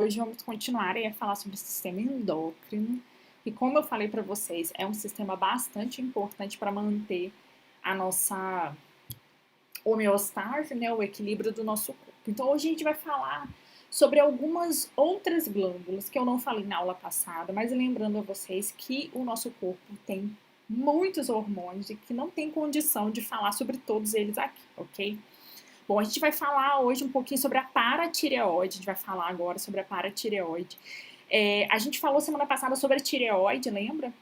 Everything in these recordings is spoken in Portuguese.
Hoje vamos continuar a falar sobre o sistema endócrino, e como eu falei para vocês, é um sistema bastante importante para manter a nossa homeostase, né, o equilíbrio do nosso corpo. Então hoje a gente vai falar sobre algumas outras glândulas que eu não falei na aula passada, mas lembrando a vocês que o nosso corpo tem muitos hormônios e que não tem condição de falar sobre todos eles aqui, ok? Bom, a gente vai falar hoje um pouquinho sobre a paratireoide, a gente vai falar agora sobre a paratireoide. A gente falou semana passada sobre a tireoide, lembra?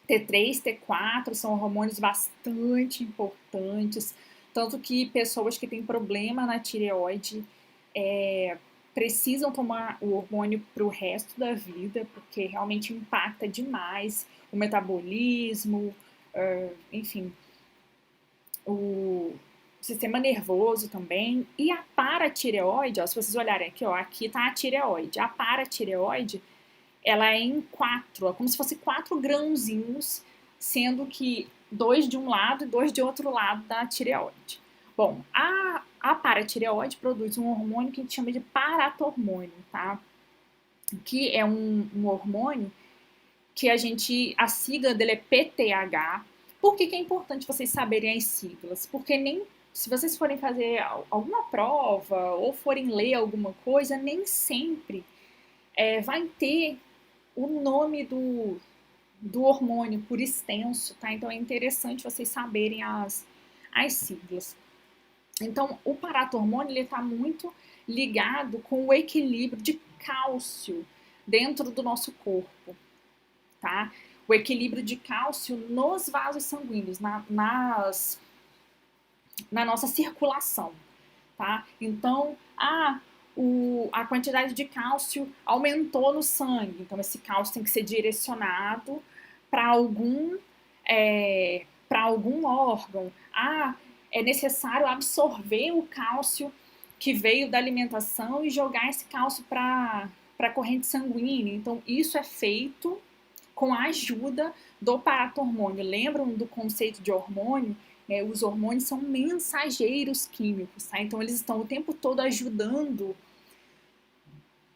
T3, T4 são hormônios bastante importantes, tanto que pessoas que têm problema na tireoide precisam tomar o hormônio para o resto da vida, porque realmente impacta demais o metabolismo, enfim, o sistema nervoso também. E a paratireoide, ó, se vocês olharem aqui, ó, aqui está a tireoide. A paratireoide, ela é em quatro, ó, como se fosse quatro grãozinhos, sendo que dois de um lado e dois de outro lado da tireoide. Bom, a paratireoide produz um hormônio que a gente chama de paratormônio, tá? Que é um hormônio que a sigla dele é PTH. Por que é importante vocês saberem as siglas? Porque nem se vocês forem fazer alguma prova ou forem ler alguma coisa, nem sempre vai ter o nome do hormônio por extenso, tá? Então é interessante vocês saberem as siglas. Então, o paratormônio ele está muito ligado com o equilíbrio de cálcio dentro do nosso corpo, tá? O equilíbrio de cálcio nos vasos sanguíneos, na nossa circulação, tá? Então, a quantidade de cálcio aumentou no sangue, então esse cálcio tem que ser direcionado para algum órgão. É necessário absorver o cálcio que veio da alimentação e jogar esse cálcio para a corrente sanguínea. Então, isso é feito com a ajuda do paratormônio. Lembram do conceito de hormônio? Os hormônios são mensageiros químicos, tá? Então eles estão o tempo todo ajudando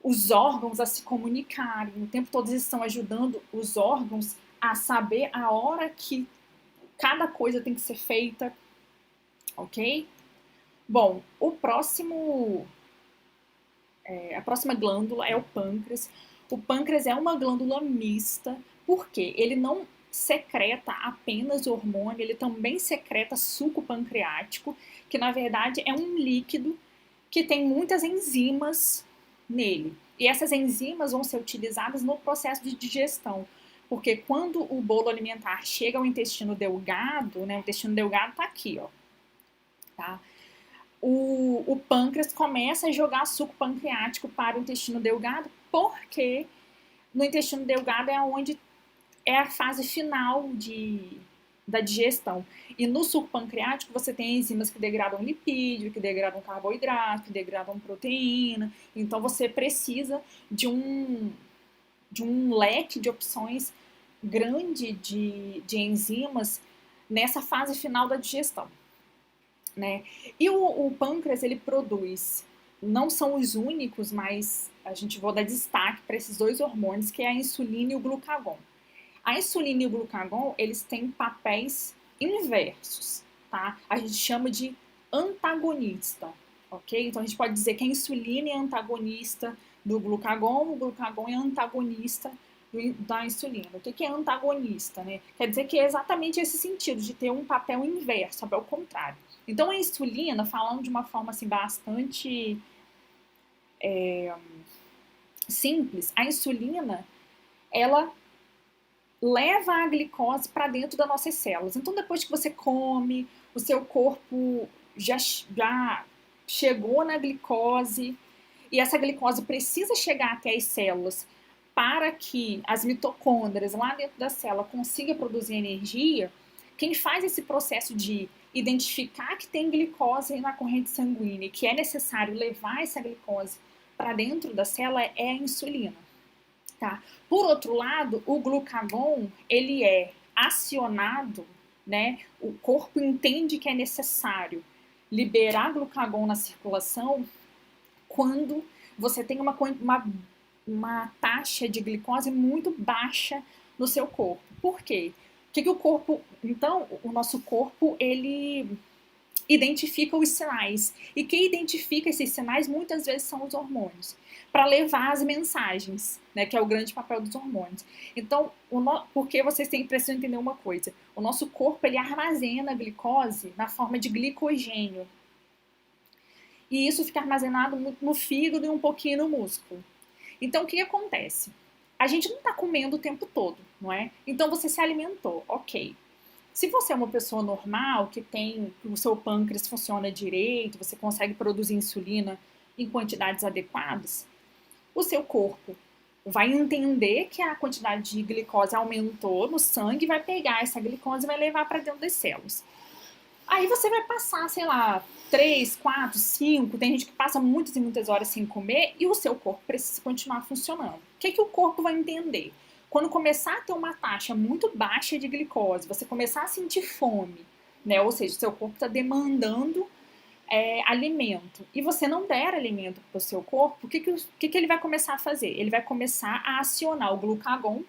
os órgãos a se comunicarem, o tempo todo eles estão ajudando os órgãos a saber a hora que cada coisa tem que ser feita, ok? Bom, a próxima glândula é o pâncreas. O pâncreas é uma glândula mista, porque ele não secreta apenas hormônio, ele também secreta suco pancreático, que na verdade é um líquido que tem muitas enzimas nele. E essas enzimas vão ser utilizadas no processo de digestão, porque quando o bolo alimentar chega ao intestino delgado, né, o intestino delgado está aqui, ó, tá? O pâncreas começa a jogar suco pancreático para o intestino delgado, porque no intestino delgado é onde é a fase final da digestão. E no suco pancreático você tem enzimas que degradam lipídio, que degradam carboidrato, que degradam proteína. Então você precisa de um leque de opções grande de enzimas nessa fase final da digestão, né? E o pâncreas ele produz, não são os únicos, mas a gente vai dar destaque para esses dois hormônios, que é a insulina e o glucagon. A insulina e o glucagon, eles têm papéis inversos, tá? A gente chama de antagonista, ok? Então a gente pode dizer que a insulina é antagonista do glucagon, o glucagon é antagonista da insulina. O que é antagonista, né? Quer dizer que é exatamente esse sentido, de ter um papel inverso, papel contrário. Então a insulina, falando de uma forma assim bastante simples, a insulina, ela leva a glicose para dentro das nossas células. Então, depois que você come, o seu corpo já chegou na glicose e essa glicose precisa chegar até as células para que as mitocôndrias lá dentro da célula consigam produzir energia. Quem faz esse processo de identificar que tem glicose na corrente sanguínea e que é necessário levar essa glicose para dentro da célula é a insulina. Tá? Por outro lado, o glucagon, ele é acionado, né? O corpo entende que é necessário liberar glucagon na circulação quando você tem uma uma taxa de glicose muito baixa no seu corpo. Por quê? O que o corpo... Então, o nosso corpo, ele identifica os sinais. E quem identifica esses sinais muitas vezes são os hormônios, para levar as mensagens, né, que é o grande papel dos hormônios. Então, porque vocês precisam entender uma coisa, o nosso corpo ele armazena a glicose na forma de glicogênio. E isso fica armazenado no fígado e um pouquinho no músculo. Então, o que acontece? A gente não está comendo o tempo todo, não é? Então, você se alimentou, ok. Se você é uma pessoa normal, que o seu pâncreas funciona direito, você consegue produzir insulina em quantidades adequadas, o seu corpo vai entender que a quantidade de glicose aumentou no sangue, vai pegar essa glicose e vai levar para dentro das células. Aí você vai passar, sei lá, 3, 4, 5, tem gente que passa muitas e muitas horas sem comer e o seu corpo precisa continuar funcionando. O que o corpo vai entender? Quando começar a ter uma taxa muito baixa de glicose, você começar a sentir fome, né? Ou seja, o seu corpo está demandando alimento e você não der alimento para o seu corpo, o que ele vai começar a fazer? Ele vai começar a acionar o glucagon,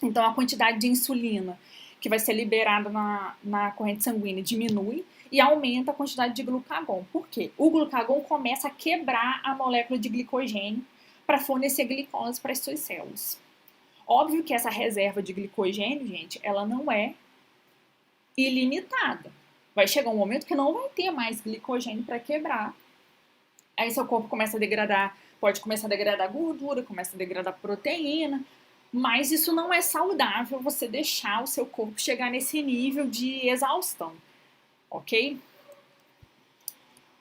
então a quantidade de insulina que vai ser liberada na corrente sanguínea diminui e aumenta a quantidade de glucagon. Por quê? O glucagon começa a quebrar a molécula de glicogênio para fornecer glicose para as suas células. Óbvio que essa reserva de glicogênio, gente, ela não é ilimitada. Vai chegar um momento que não vai ter mais glicogênio para quebrar. Aí seu corpo começa a degradar, pode começar a degradar gordura, começa a degradar proteína, mas isso não é saudável você deixar o seu corpo chegar nesse nível de exaustão, ok?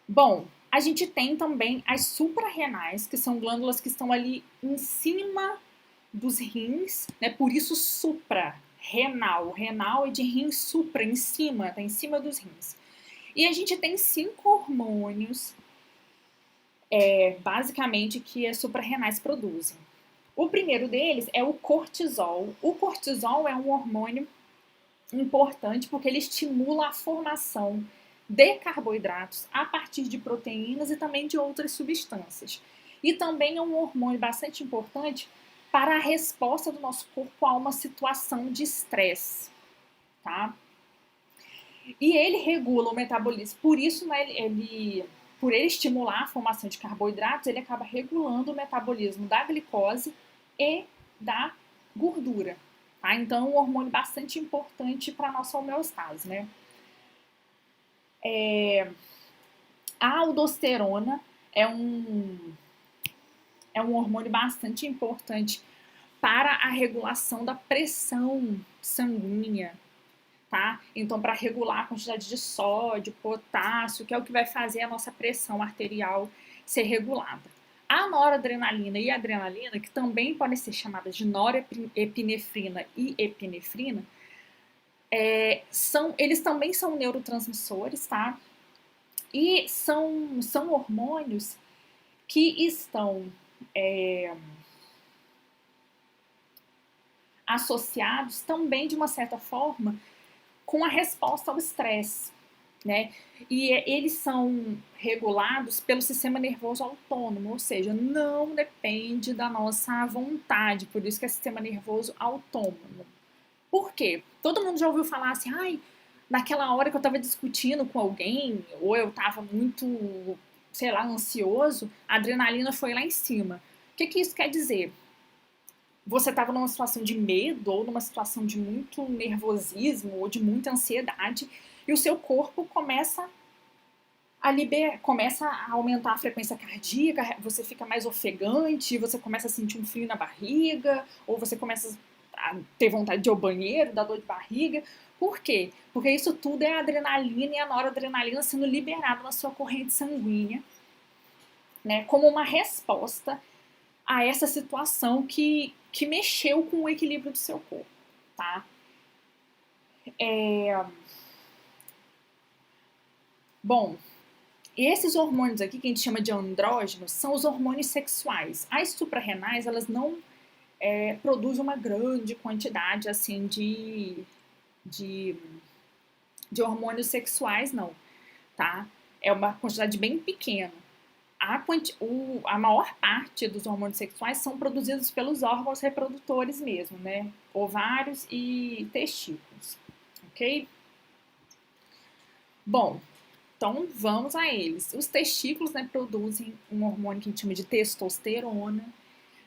Bom, a gente tem também as suprarrenais, que são glândulas que estão ali em cima dos rins, né? Por isso suprarrenal. Renal é de rim supra, em cima, tá em cima dos rins. E a gente tem 5 hormônios, basicamente, que as suprarrenais produzem. O primeiro deles é o cortisol. O cortisol é um hormônio importante porque ele estimula a formação de carboidratos a partir de proteínas e também de outras substâncias. E também é um hormônio bastante importante para a resposta do nosso corpo a uma situação de estresse, tá? E ele regula o metabolismo, por isso, né, por ele estimular a formação de carboidratos, ele acaba regulando o metabolismo da glicose e da gordura. Tá? Então, é um hormônio bastante importante para a nossa homeostase, né? A aldosterona é um hormônio bastante importante para a regulação da pressão sanguínea, tá? Então, para regular a quantidade de sódio, potássio, que é o que vai fazer a nossa pressão arterial ser regulada. A noradrenalina e a adrenalina, que também podem ser chamadas de norepinefrina e epinefrina, eles também são neurotransmissores, tá? E são hormônios que estão associados também, de uma certa forma, com a resposta ao estresse, né? E eles são regulados pelo sistema nervoso autônomo, ou seja, não depende da nossa vontade, por isso que é sistema nervoso autônomo. Por quê? Todo mundo já ouviu falar assim, ai, naquela hora que eu estava discutindo com alguém, ou eu estava muito, sei lá, ansioso, a adrenalina foi lá em cima. O que isso quer dizer? Você estava numa situação de medo ou numa situação de muito nervosismo ou de muita ansiedade e o seu corpo começa a aumentar a frequência cardíaca, você fica mais ofegante, você começa a sentir um frio na barriga, ou você começa a ter vontade de ir ao banheiro, dar dor de barriga. Por quê? Porque isso tudo é a adrenalina e a noradrenalina sendo liberada na sua corrente sanguínea, né, como uma resposta a essa situação que mexeu com o equilíbrio do seu corpo, tá? Bom, esses hormônios aqui, que a gente chama de andrógenos, são os hormônios sexuais. As suprarrenais, elas não produzem uma grande quantidade, assim, de hormônios sexuais, não, tá? É uma quantidade bem pequena. a maior parte dos hormônios sexuais são produzidos pelos órgãos reprodutores mesmo, né? Ovários e testículos, ok? Bom, então vamos a eles. Os testículos, né, produzem um hormônio que a gente chama de testosterona.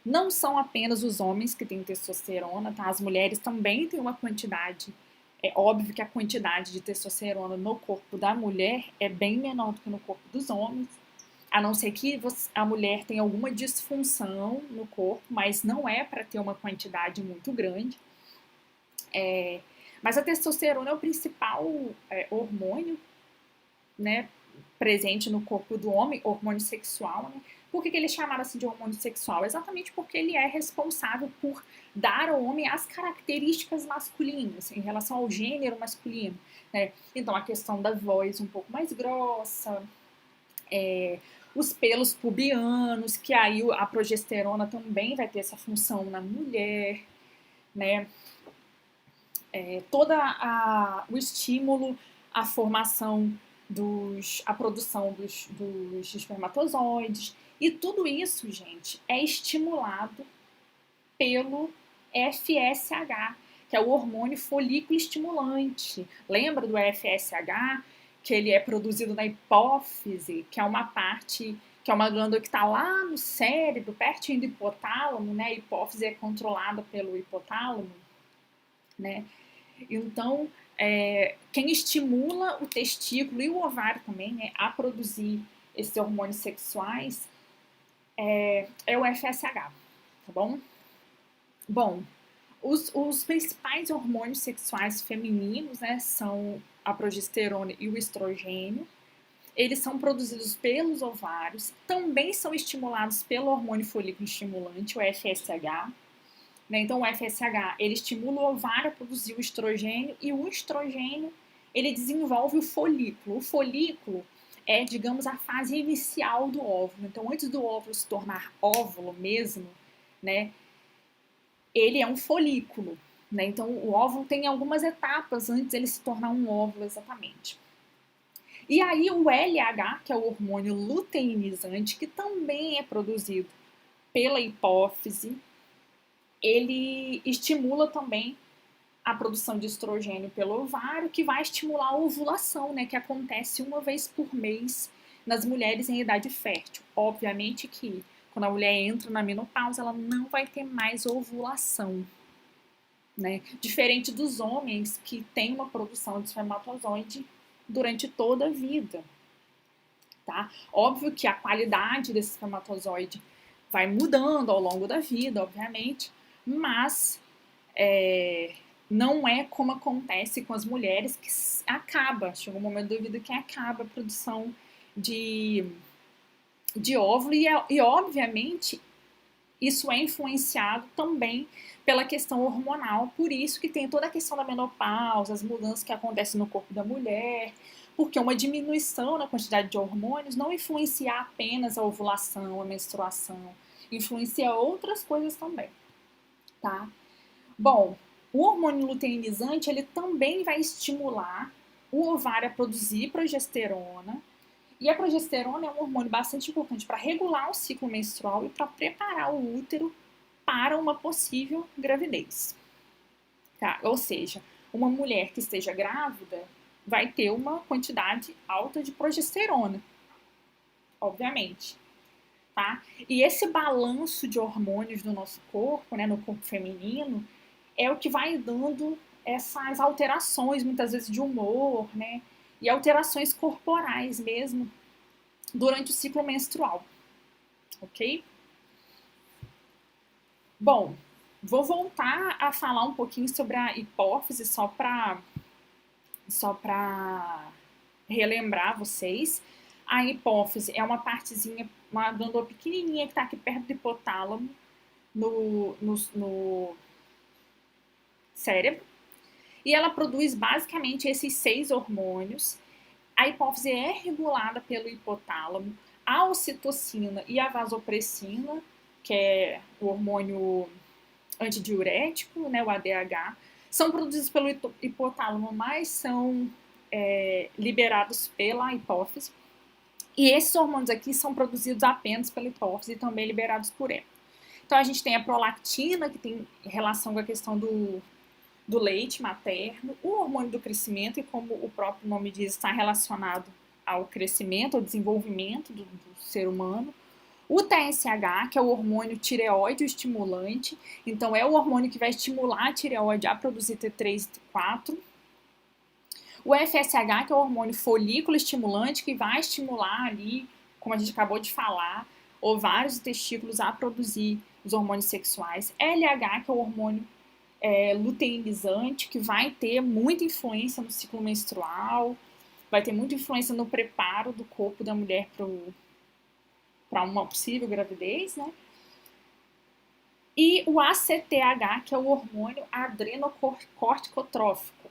Não são apenas os homens que têm testosterona, tá? As mulheres também têm uma quantidade. É óbvio que a quantidade de testosterona no corpo da mulher é bem menor do que no corpo dos homens, a não ser que a mulher tenha alguma disfunção no corpo, mas não é para ter uma quantidade muito grande. Mas a testosterona é o principal hormônio, né, presente no corpo do homem, hormônio sexual, né? Por que ele é chamado assim de hormônio sexual? Exatamente porque ele é responsável por dar ao homem as características masculinas em relação ao gênero masculino, né? Então a questão da voz um pouco mais grossa, os pelos pubianos, que aí a progesterona também vai ter essa função na mulher, né? O estímulo à formação a produção dos espermatozoides. E tudo isso, gente, é estimulado pelo FSH, que é o hormônio folículo estimulante. Lembra do FSH? Que ele é produzido na hipófise, que é uma parte, que é uma glândula que está lá no cérebro, pertinho do hipotálamo, né? A hipófise é controlada pelo hipotálamo, né? Então, quem estimula o testículo e o ovário também, né, a produzir esses hormônios sexuais é o FSH, tá bom? Bom, os principais hormônios sexuais femininos, né, são a progesterona e o estrogênio. Eles são produzidos pelos ovários, também são estimulados pelo hormônio folículo estimulante, o FSH. Né? Então, o FSH, ele estimula o ovário a produzir o estrogênio e o estrogênio, ele desenvolve o folículo. O folículo é, digamos, a fase inicial do óvulo. Então, antes do óvulo se tornar óvulo mesmo, né, ele é um folículo. Né? Então, o óvulo tem algumas etapas antes de ele se tornar um óvulo exatamente. E aí, o LH, que é o hormônio luteinizante, que também é produzido pela hipófise, ele estimula também a produção de estrogênio pelo ovário, que vai estimular a ovulação, né, que acontece uma vez por mês nas mulheres em idade fértil. Obviamente que quando a mulher entra na menopausa, ela não vai ter mais ovulação, né? Diferente dos homens que têm uma produção de espermatozoide durante toda a vida, tá? Óbvio que a qualidade desse espermatozoide vai mudando ao longo da vida, obviamente, mas não é como acontece com as mulheres, que chega um momento da vida que acaba a produção de óvulo e obviamente isso é influenciado também pela questão hormonal, por isso que tem toda a questão da menopausa, as mudanças que acontecem no corpo da mulher, porque uma diminuição na quantidade de hormônios não influencia apenas a ovulação, a menstruação, influencia outras coisas também, tá? Bom, o hormônio luteinizante, ele também vai estimular o ovário a produzir progesterona, e a progesterona é um hormônio bastante importante para regular o ciclo menstrual e para preparar o útero para uma possível gravidez. Tá? Ou seja, uma mulher que esteja grávida vai ter uma quantidade alta de progesterona, obviamente. Tá? E esse balanço de hormônios no nosso corpo, né, no corpo feminino, é o que vai dando essas alterações, muitas vezes de humor, né? E alterações corporais mesmo, durante o ciclo menstrual, ok? Bom, vou voltar a falar um pouquinho sobre a hipófise, só para relembrar vocês. A hipófise é uma partezinha, uma glândula pequenininha que está aqui perto do hipotálamo, no cérebro, e ela produz basicamente esses 6 hormônios. A hipófise é regulada pelo hipotálamo, a ocitocina e a vasopressina, que é o hormônio antidiurético, né, o ADH, são produzidos pelo hipotálamo, mas são liberados pela hipófise. E esses hormônios aqui são produzidos apenas pela hipófise e também liberados por ela. Então a gente tem a prolactina, que tem relação com a questão do leite materno, o hormônio do crescimento, e como o próprio nome diz, está relacionado ao crescimento, ao desenvolvimento do ser humano. O TSH, que é o hormônio tireoide estimulante, então é o hormônio que vai estimular a tireoide a produzir T3 e T4. O FSH, que é o hormônio folículo estimulante, que vai estimular ali, como a gente acabou de falar, ovários e testículos a produzir os hormônios sexuais. LH, que é o hormônio luteinizante, que vai ter muita influência no ciclo menstrual, vai ter muita influência no preparo do corpo da mulher para uma possível gravidez, né? E o ACTH, que é o hormônio adrenocorticotrófico,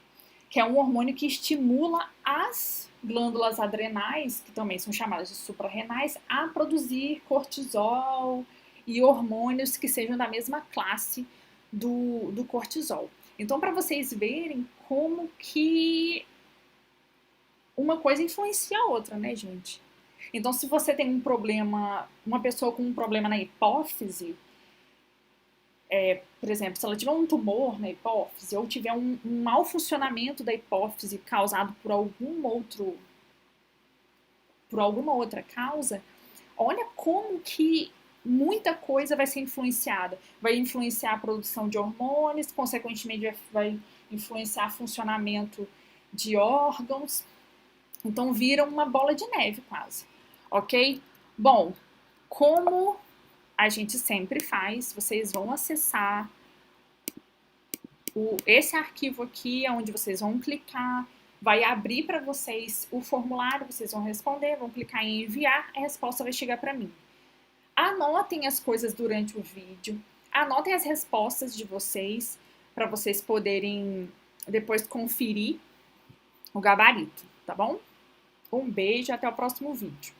que é um hormônio que estimula as glândulas adrenais, que também são chamadas de suprarrenais, a produzir cortisol e hormônios que sejam da mesma classe do cortisol. Então, para vocês verem como que uma coisa influencia a outra, né, gente? Então, se você tem um problema, uma pessoa com um problema na hipófise, por exemplo, se ela tiver um tumor na hipófise ou tiver um mau funcionamento da hipófise causado por alguma outra causa, olha como que muita coisa vai ser influenciada. Vai influenciar a produção de hormônios, consequentemente vai influenciar o funcionamento de órgãos. Então vira uma bola de neve quase, ok? Bom, como a gente sempre faz, vocês vão acessar esse arquivo aqui, onde vocês vão clicar, vai abrir para vocês o formulário, vocês vão responder, vão clicar em enviar, a resposta vai chegar para mim. Anotem as coisas durante o vídeo, anotem as respostas de vocês, para vocês poderem depois conferir o gabarito, tá bom? Um beijo, até o próximo vídeo.